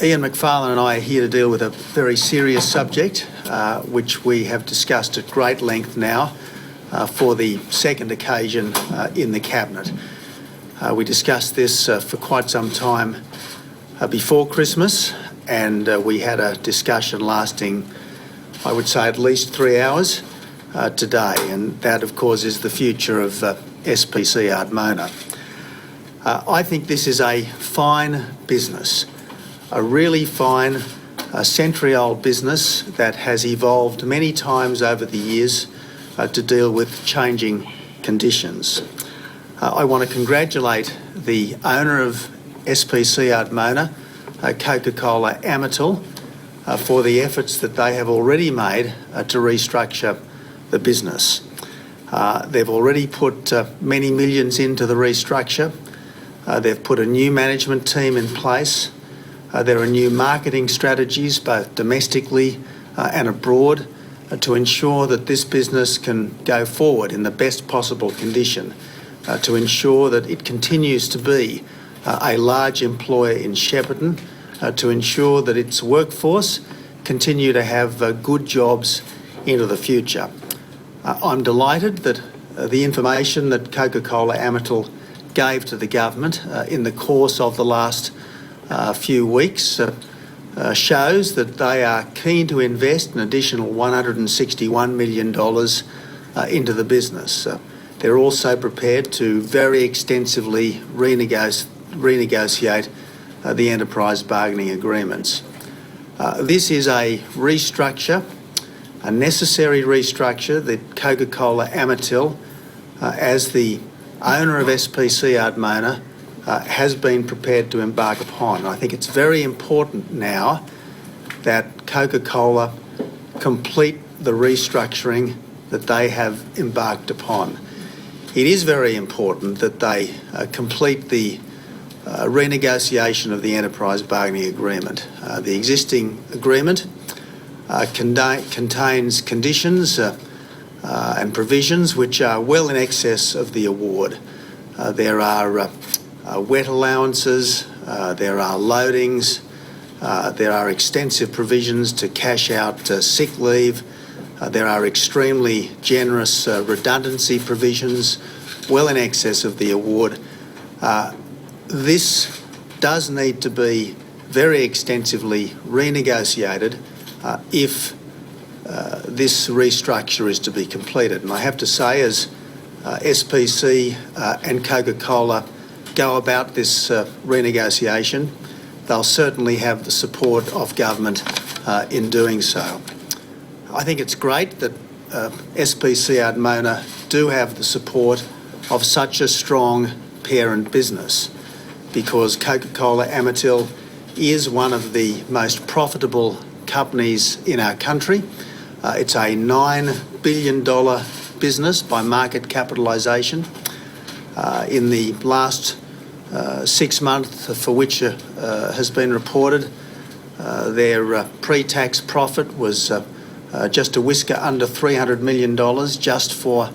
Ian Macfarlane and I are here to deal with a very serious subject, which we have discussed at great length now for the second occasion in the Cabinet. We discussed this for quite some time before Christmas, and we had a discussion lasting, I would say, at least 3 hours today, and that, of course, is the future of SPC Ardmona. I think this is a fine business, a really fine, century-old business that has evolved many times over the years to deal with changing conditions. I want to congratulate the owner of SPC Ardmona, Coca-Cola Amatil, for the efforts that they have already made to restructure the business. They've already put many millions into the restructure. They've put a new management team in place. There are new marketing strategies, both domestically and abroad, to ensure that this business can go forward in the best possible condition, to ensure that it continues to be a large employer in Shepparton, to ensure that its workforce continue to have good jobs into the future. I'm delighted that the information that Coca-Cola Amatil gave to the government in the course of the last few weeks shows that they are keen to invest an additional $161 million into the business. They're also prepared to very extensively renegotiate the enterprise bargaining agreements. This is a restructure, a necessary restructure that Coca-Cola Amatil, as the owner of SPC Ardmona, has been prepared to embark upon. I think it's very important now that Coca-Cola complete the restructuring that they have embarked upon. It is very important that they complete the renegotiation of the enterprise bargaining agreement. The existing agreement contains conditions and provisions which are well in excess of the award. There are wet allowances, there are loadings, there are extensive provisions to cash out sick leave, there are extremely generous redundancy provisions well in excess of the award. This does need to be very extensively renegotiated if this restructure is to be completed. And I have to say, as SPC and Coca-Cola go about this renegotiation, they'll certainly have the support of government in doing so. I think it's great that SPC Ardmona do have the support of such a strong parent business, because Coca-Cola Amatil is one of the most profitable companies in our country. It's a $9 billion business by market capitalisation. In the last 6 months for which has been reported, their pre-tax profit was just a whisker under $300 million just for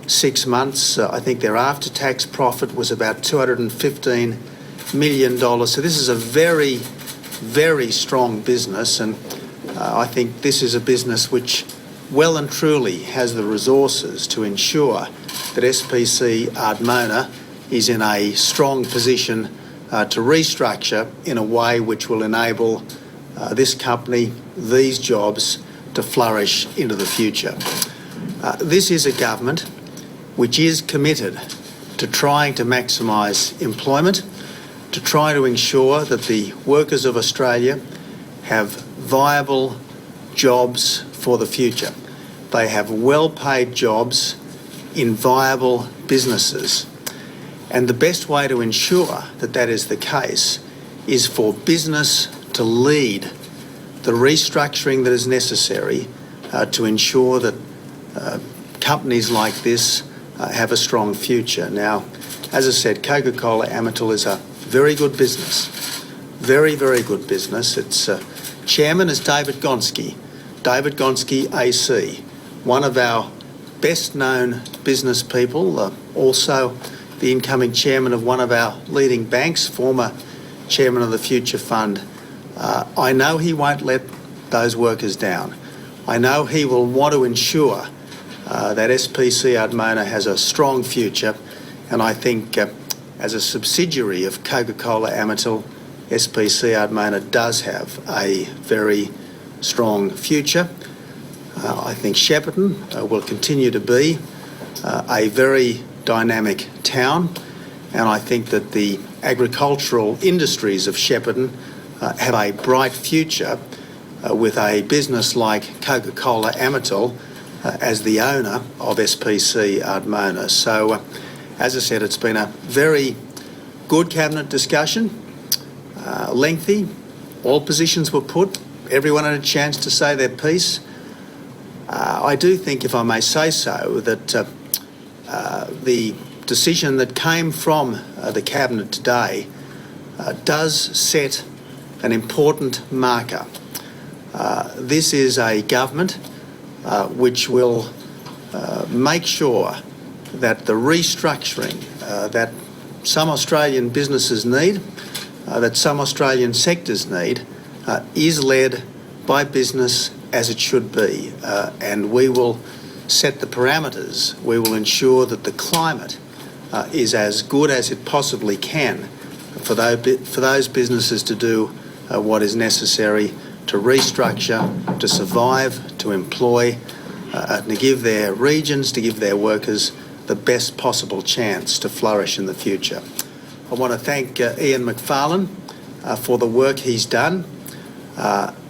6 months. I think their after-tax profit was about $215 million. So this is a very, very strong business, and I think this is a business which well and truly has the resources to ensure that SPC Ardmona is in a strong position to restructure in a way which will enable this company, these jobs, to flourish into the future. This is a government which is committed to trying to maximise employment, to try to ensure that the workers of Australia have viable jobs for the future. They have well-paid jobs in viable businesses. And the best way to ensure that that is the case is for business to lead the restructuring that is necessary to ensure that companies like this have a strong future. Now, as I said, Coca-Cola Amatil is a very good business, very, very good business. Its chairman is David Gonski AC, one of our best-known business people, also the incoming chairman of one of our leading banks, former chairman of the Future Fund, I know he won't let those workers down. I know he will want to ensure that SPC Ardmona has a strong future, and I think as a subsidiary of Coca-Cola Amatil, SPC Ardmona does have a very strong future. I think Shepparton will continue to be a very dynamic town, and I think that the agricultural industries of Shepparton have a bright future with a business like Coca-Cola Amatil as the owner of SPC Ardmona. So, as I said, it's been a very good cabinet discussion, lengthy. All positions were put. Everyone had a chance to say their piece. I do think, if I may say so, that the decision that came from the cabinet today does set an important marker. This is a government which will make sure that the restructuring that some Australian businesses need, that some Australian sectors need, is led by business as it should be. And we will set the parameters. We will ensure that the climate is as good as it possibly can for those businesses to do what is necessary to restructure, to survive, to employ, and to give their regions, to give their workers the best possible chance to flourish in the future. I want to thank Ian Macfarlane for the work he's done.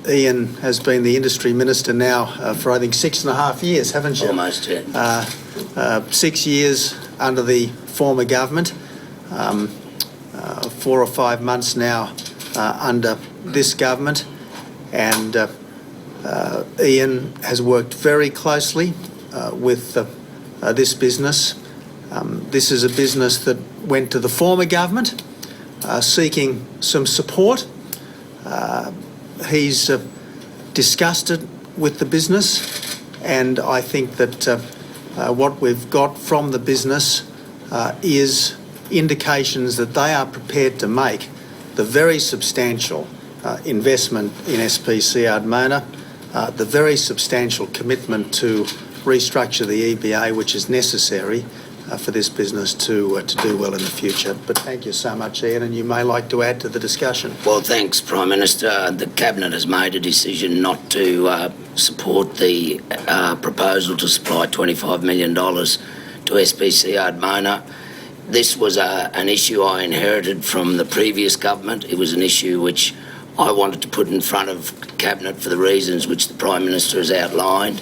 Ian has been the Industry Minister now for, I think, 6.5 years, haven't you? Almost, yeah. 6 years under the former government, 4 or 5 months now under this government, and Ian has worked very closely with this business. This is a business that went to the former government seeking some support. He's discussed it with the business, and I think that what we've got from the business is indications that they are prepared to make the very substantial investment in SPC Ardmona, the very substantial commitment to restructure the EBA, which is necessary for this business to do well in the future. But thank you so much, Ian, and you may like to add to the discussion. Well, thanks, Prime Minister. The Cabinet has made a decision not to support the proposal to supply $25 million to SPC Ardmona. This was an issue I inherited from the previous government. It was an issue which I wanted to put in front of Cabinet for the reasons which the Prime Minister has outlined.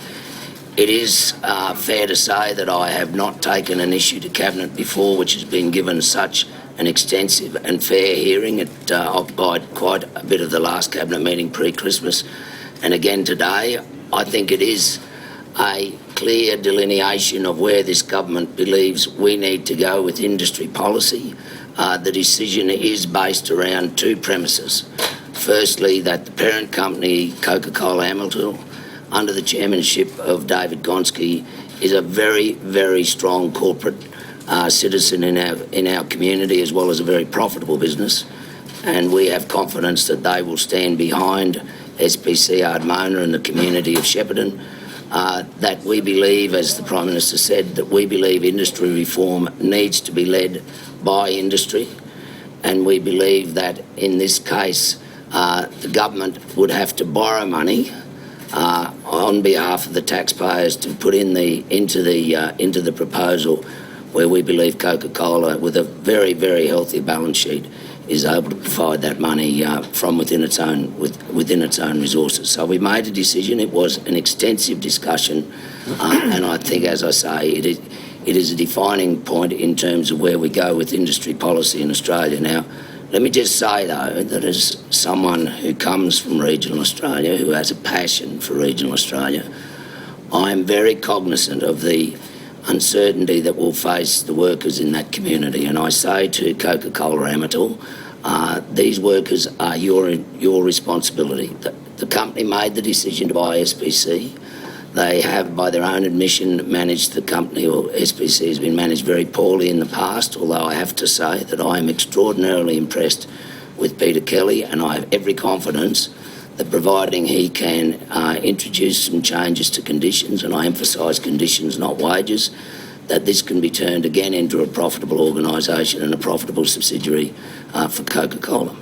It is fair to say that I have not taken an issue to Cabinet before which has been given such an extensive and fair hearing. It occupied quite a bit of the last Cabinet meeting pre-Christmas. And again today, I think it is a clear delineation of where this government believes we need to go with industry policy. The decision is based around two premises. Firstly, that the parent company, Coca-Cola Amatil, under the chairmanship of David Gonski, is a very, very strong corporate citizen in our community, as well as a very profitable business. And we have confidence that they will stand behind SPC Ardmona and the community of Shepparton. That we believe, as the Prime Minister said, that we believe industry reform needs to be led by industry. And we believe that in this case, the government would have to borrow money on behalf of the taxpayers to put into the proposal, where we believe Coca-Cola, with a very, very healthy balance sheet, is able to provide that money from within its own resources. So we made a decision. It was an extensive discussion, and I think, as I say, it is a defining point in terms of where we go with industry policy in Australia. Now, let me just say, though, that as someone who comes from regional Australia, who has a passion for regional Australia, I am very cognizant of the uncertainty that will face the workers in that community. And I say to Coca-Cola Amatil, these workers are your responsibility. The company made the decision to buy SPC. They have, by their own admission, managed the company, or SPC has been managed very poorly in the past, although I have to say that I am extraordinarily impressed with Peter Kelly, and I have every confidence that providing he can introduce some changes to conditions, and I emphasise conditions, not wages, that this can be turned again into a profitable organisation and a profitable subsidiary for Coca-Cola.